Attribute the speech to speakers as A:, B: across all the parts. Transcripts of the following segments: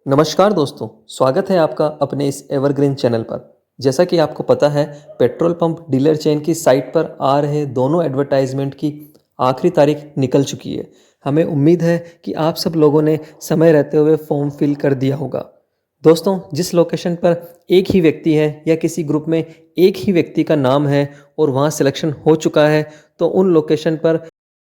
A: नमस्कार दोस्तों, स्वागत है आपका अपने इस एवरग्रीन चैनल पर। जैसा कि आपको पता है, पेट्रोल पंप डीलर चेन की साइट पर आ रहे दोनों एडवर्टाइजमेंट की आखिरी तारीख निकल चुकी है। हमें उम्मीद है कि आप सब लोगों ने समय रहते हुए फॉर्म फिल कर दिया होगा। दोस्तों, जिस लोकेशन पर एक ही व्यक्ति है या किसी ग्रुप में एक ही व्यक्ति का नाम है और वहाँ सिलेक्शन हो चुका है, तो उन लोकेशन पर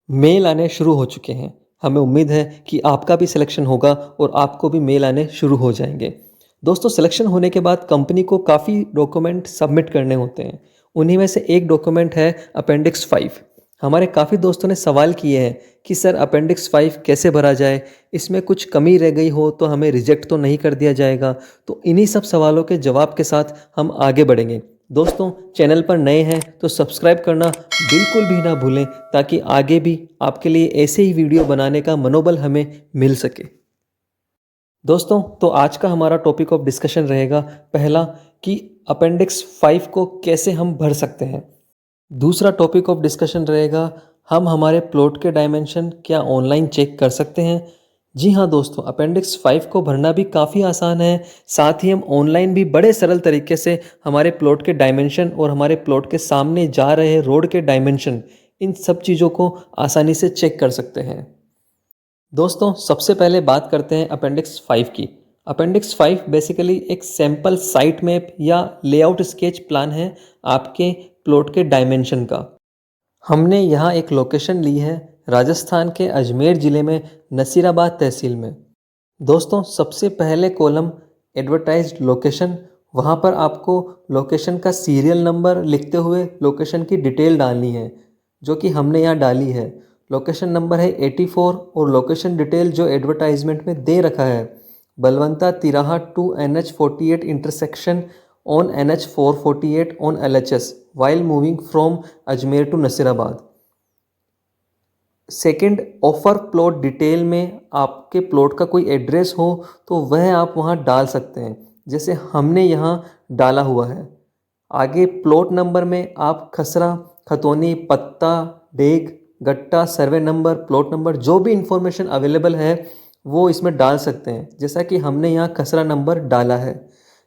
A: मेल आने शुरू हो चुके हैं। हमें उम्मीद है कि आपका भी सिलेक्शन होगा और आपको भी मेल आने शुरू हो जाएंगे। दोस्तों, सिलेक्शन होने के बाद कंपनी को काफ़ी डॉक्यूमेंट सबमिट करने होते हैं। उन्हीं में से एक डॉक्यूमेंट है अपेंडिक्स 5। हमारे काफ़ी दोस्तों ने सवाल किए हैं कि सर अपेंडिक्स 5 कैसे भरा जाए, इसमें कुछ कमी रह गई हो तो हमें रिजेक्ट तो नहीं कर दिया जाएगा। तो इन्हीं सब सवालों के जवाब के साथ हम आगे बढ़ेंगे। दोस्तों, चैनल पर नए हैं तो सब्सक्राइब करना बिल्कुल भी ना भूलें, ताकि आगे भी आपके लिए ऐसे ही वीडियो बनाने का मनोबल हमें मिल सके। दोस्तों, तो आज का हमारा टॉपिक ऑफ डिस्कशन रहेगा पहला कि अपेंडिक्स 5 को कैसे हम भर सकते हैं। दूसरा टॉपिक ऑफ डिस्कशन रहेगा हम हमारे प्लॉट के डायमेंशन क्या ऑनलाइन चेक कर सकते हैं। जी हाँ दोस्तों, अपेंडिक्स 5 को भरना भी काफ़ी आसान है। साथ ही हम ऑनलाइन भी बड़े सरल तरीके से हमारे प्लॉट के डायमेंशन और हमारे प्लॉट के सामने जा रहे रोड के डायमेंशन, इन सब चीज़ों को आसानी से चेक कर सकते हैं। दोस्तों, सबसे पहले बात करते हैं अपेंडिक्स 5 की। अपेंडिक्स 5 बेसिकली एक सैम्पल साइट मैप या लेआउट स्केच प्लान है आपके प्लॉट के डायमेंशन का। हमने यहाँ एक लोकेशन ली है राजस्थान के अजमेर ज़िले में, नसीराबाद तहसील में। दोस्तों, सबसे पहले कॉलम एडवर्टाइज्ड लोकेशन, वहाँ पर आपको लोकेशन का सीरियल नंबर लिखते हुए लोकेशन की डिटेल डालनी है, जो कि हमने यहाँ डाली है। लोकेशन नंबर है 84 और लोकेशन डिटेल जो एडवर्टाइजमेंट में दे रखा है, Balwanta Tiraha to NH48 intersection on NH448 on LHS while moving from Ajmer to Nasirabad. Second, offer plot detail में आपके प्लॉट का कोई एड्रेस हो तो वह आप वहाँ डाल सकते हैं, जैसे हमने यहाँ डाला हुआ है। आगे प्लॉट नंबर में आप खसरा, खतौनी, पत्ता, डेग, गट्टा, सर्वे नंबर, प्लॉट नंबर, जो भी इंफॉर्मेशन अवेलेबल है वो इसमें डाल सकते हैं, जैसा कि हमने यहाँ खसरा नंबर डाला है।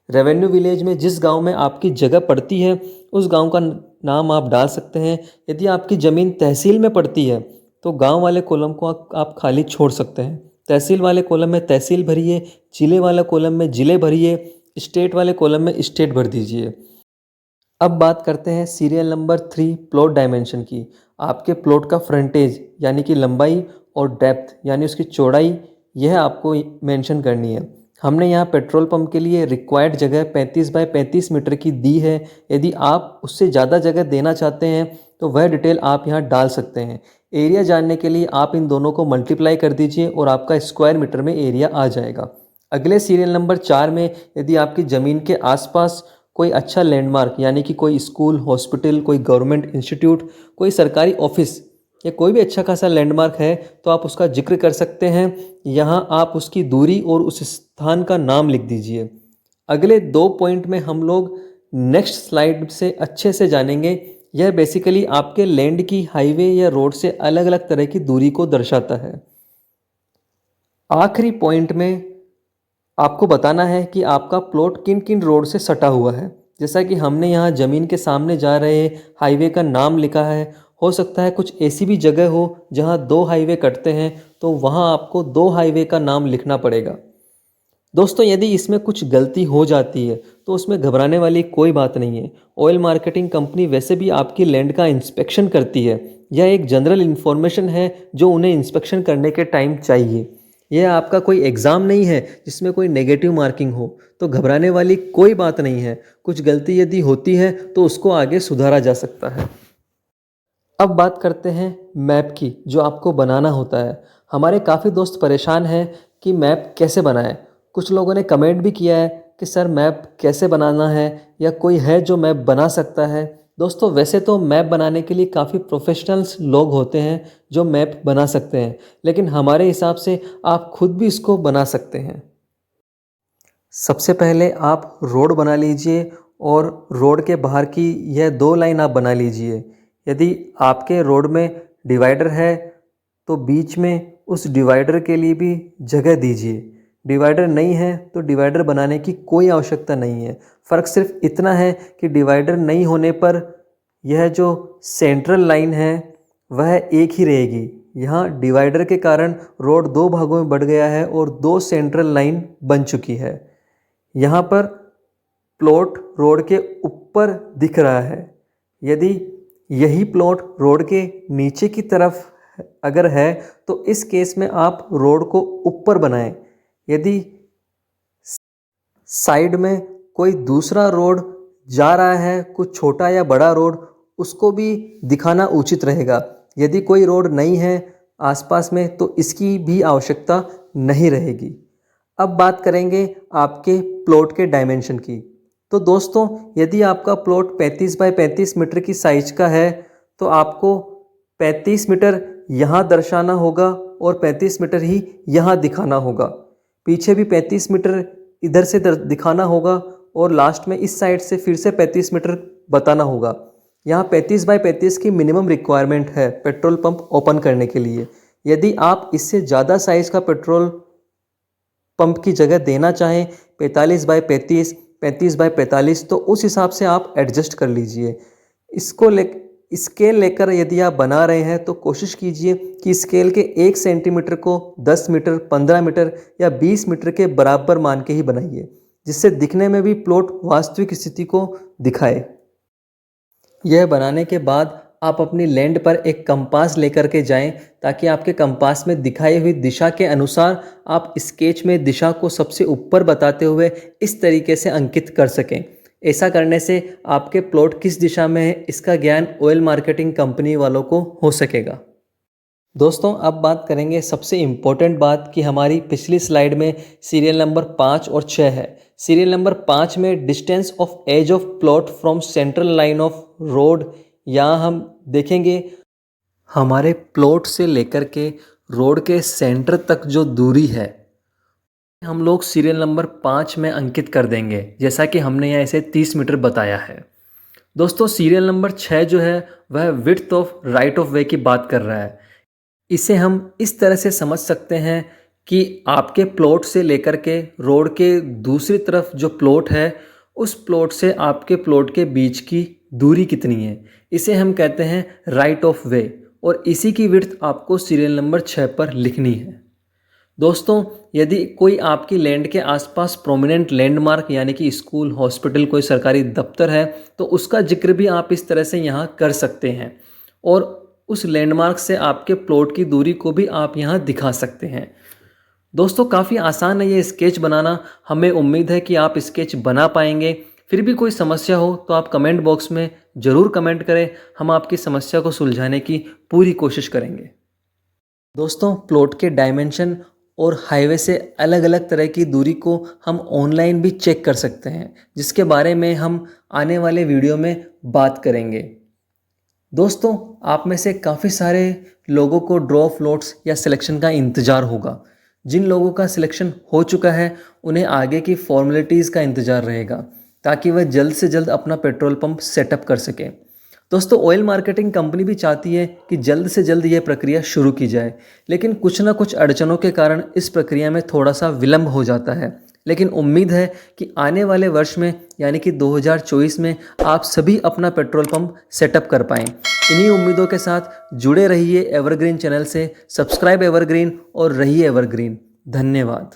A: रेवेन्यू विलेज में जिस गांव में आपकी जगह पड़ती है उस गांव का नाम आप डाल सकते हैं। यदि आपकी ज़मीन तहसील में पड़ती है तो गांव वाले कॉलम को आप खाली छोड़ सकते हैं। तहसील वाले कॉलम में तहसील भरिए, जिले वाले कॉलम में जिले भरिए, स्टेट वाले कॉलम में स्टेट भर दीजिए। अब बात करते हैं सीरियल नंबर 3 प्लॉट डायमेंशन की। आपके प्लॉट का फ्रंटेज यानी कि लंबाई और डेप्थ यानी उसकी चौड़ाई, यह आपको मेंशन करनी है। हमने यहाँ पेट्रोल पंप के लिए रिक्वायर्ड जगह 35 बाय 35 मीटर की दी है। यदि आप उससे ज़्यादा जगह देना चाहते हैं तो वह डिटेल आप यहाँ डाल सकते हैं। एरिया जानने के लिए आप इन दोनों को मल्टीप्लाई कर दीजिए और आपका स्क्वायर मीटर में एरिया आ जाएगा। अगले सीरियल नंबर 4 में यदि आपकी ज़मीन के आसपास कोई अच्छा लैंडमार्क यानी कि कोई स्कूल, हॉस्पिटल, कोई गवर्नमेंट इंस्टीट्यूट, कोई सरकारी ऑफिस या कोई भी अच्छा खासा लैंडमार्क है तो आप उसका जिक्र कर सकते हैं। यहाँ आप उसकी दूरी और उस स्थान का नाम लिख दीजिए। अगले 2 पॉइंट में हम लोग नेक्स्ट स्लाइड से अच्छे से जानेंगे। यह बेसिकली आपके लैंड की हाईवे या रोड से अलग अलग तरह की दूरी को दर्शाता है। आखिरी पॉइंट में आपको बताना है कि आपका प्लॉट किन किन रोड से सटा हुआ है। जैसा कि हमने यहाँ ज़मीन के सामने जा रहे हाईवे का नाम लिखा है। हो सकता है कुछ ऐसी भी जगह हो जहाँ 2 हाईवे कटते हैं, तो वहाँ आपको 2 हाईवे का नाम लिखना पड़ेगा। दोस्तों, यदि इसमें कुछ गलती हो जाती है तो उसमें घबराने वाली कोई बात नहीं है। ऑयल मार्केटिंग कंपनी वैसे भी आपकी लैंड का इंस्पेक्शन करती है। यह एक जनरल इन्फॉर्मेशन है जो उन्हें इंस्पेक्शन करने के टाइम चाहिए। यह आपका कोई एग्ज़ाम नहीं है जिसमें कोई नेगेटिव मार्किंग हो, तो घबराने वाली कोई बात नहीं है। कुछ गलती यदि होती है तो उसको आगे सुधारा जा सकता है। अब बात करते हैं मैप की, जो आपको बनाना होता है। हमारे काफ़ी दोस्त परेशान हैं कि मैप कैसे बनाएं। कुछ लोगों ने कमेंट भी किया है कि सर मैप कैसे बनाना है, या कोई है जो मैप बना सकता है। दोस्तों, वैसे तो मैप बनाने के लिए काफ़ी प्रोफेशनल्स लोग होते हैं जो मैप बना सकते हैं, लेकिन हमारे हिसाब से आप खुद भी इसको बना सकते हैं। सबसे पहले आप रोड बना लीजिए और रोड के बाहर की यह 2 लाइन आप बना लीजिए। यदि आपके रोड में डिवाइडर है तो बीच में उस डिवाइडर के लिए भी जगह दीजिए। डिवाइडर नहीं है तो डिवाइडर बनाने की कोई आवश्यकता नहीं है। फ़र्क सिर्फ इतना है कि डिवाइडर नहीं होने पर यह जो सेंट्रल लाइन है वह एक ही रहेगी। यहाँ डिवाइडर के कारण रोड दो भागों में बढ़ गया है और दो सेंट्रल लाइन बन चुकी है। यहाँ पर प्लॉट रोड के ऊपर दिख रहा है। यदि यही प्लॉट रोड के नीचे की तरफ अगर है तो इस केस में आप रोड को ऊपर बनाएं। यदि साइड में कोई दूसरा रोड जा रहा है, कुछ छोटा या बड़ा रोड, उसको भी दिखाना उचित रहेगा। यदि कोई रोड नहीं है आसपास में तो इसकी भी आवश्यकता नहीं रहेगी। अब बात करेंगे आपके प्लॉट के डायमेंशन की। तो दोस्तों, यदि आपका प्लॉट 35 बाय 35 मीटर की साइज का है तो आपको 35 मीटर यहाँ दर्शाना होगा और 35 मीटर ही यहाँ दिखाना होगा। पीछे भी 35 मीटर इधर से दिखाना होगा और लास्ट में इस साइड से फिर से 35 मीटर बताना होगा। यहाँ 35 बाय 35 की मिनिमम रिक्वायरमेंट है पेट्रोल पंप ओपन करने के लिए। यदि आप इससे ज़्यादा साइज़ का पेट्रोल पंप की जगह देना चाहें 45 बाय 35, 35 बाय 45, तो उस हिसाब से आप एडजस्ट कर लीजिए। स्केल लेकर यदि आप बना रहे हैं तो कोशिश कीजिए कि स्केल के 1 सेंटीमीटर को 10 मीटर, 15 मीटर या 20 मीटर के बराबर मान के ही बनाइए, जिससे दिखने में भी प्लॉट वास्तविक स्थिति को दिखाए। यह बनाने के बाद आप अपनी लैंड पर एक कंपास लेकर के जाएं ताकि आपके कंपास में दिखाई हुई दिशा के अनुसार आप स्केच में दिशा को सबसे ऊपर बताते हुए इस तरीके से अंकित कर सकें। ऐसा करने से आपके प्लॉट किस दिशा में है इसका ज्ञान ऑयल मार्केटिंग कंपनी वालों को हो सकेगा। दोस्तों, अब बात करेंगे सबसे इम्पोर्टेंट बात कि हमारी पिछली स्लाइड में सीरियल नंबर 5 और 6 है। सीरियल नंबर 5 में distance of edge of plot from central line of road, यहाँ हम देखेंगे हमारे प्लॉट से लेकर के रोड के सेंटर तक जो दूरी है हम लोग सीरियल नंबर 5 में अंकित कर देंगे, जैसा कि हमने यहाँ इसे 30 मीटर बताया है। दोस्तों, सीरियल नंबर 6 जो है वह विड्थ ऑफ राइट ऑफ वे की बात कर रहा है। इसे हम इस तरह से समझ सकते हैं कि आपके प्लॉट से लेकर के रोड के दूसरी तरफ जो प्लॉट है उस प्लॉट से आपके प्लॉट के बीच की दूरी कितनी है, इसे हम कहते हैं राइट ऑफ वे, और इसी की विड्थ आपको सीरियल नंबर 6 पर लिखनी है। दोस्तों, यदि कोई आपकी लैंड के आसपास प्रोमिनेंट लैंडमार्क यानी कि स्कूल, हॉस्पिटल, कोई सरकारी दफ्तर है तो उसका जिक्र भी आप इस तरह से यहाँ कर सकते हैं और उस लैंडमार्क से आपके प्लॉट की दूरी को भी आप यहाँ दिखा सकते हैं। दोस्तों, काफ़ी आसान है ये स्केच बनाना। हमें उम्मीद है कि आप स्केच बना पाएंगे। फिर भी कोई समस्या हो तो आप कमेंट बॉक्स में ज़रूर कमेंट करें, हम आपकी समस्या को सुलझाने की पूरी कोशिश करेंगे। दोस्तों, प्लॉट के डायमेंशन और हाईवे से अलग अलग तरह की दूरी को हम ऑनलाइन भी चेक कर सकते हैं, जिसके बारे में हम आने वाले वीडियो में बात करेंगे। दोस्तों, आप में से काफ़ी सारे लोगों को ड्रॉ प्लॉट्स या सिलेक्शन का इंतज़ार होगा। जिन लोगों का सिलेक्शन हो चुका है उन्हें आगे की फॉर्मेलिटीज़ का इंतज़ार रहेगा ताकि वह जल्द से जल्द अपना पेट्रोल पंप सेटअप कर सकें। दोस्तों, ऑयल मार्केटिंग कंपनी भी चाहती है कि जल्द से जल्द यह प्रक्रिया शुरू की जाए, लेकिन कुछ ना कुछ अड़चनों के कारण इस प्रक्रिया में थोड़ा सा विलंब हो जाता है। लेकिन उम्मीद है कि आने वाले वर्ष में यानी कि 2024 में आप सभी अपना पेट्रोल पंप सेटअप कर पाएँ। इन्हीं उम्मीदों के साथ जुड़े रहिए एवरग्रीन चैनल से, सब्सक्राइब एवरग्रीन और रहिए एवरग्रीन। धन्यवाद।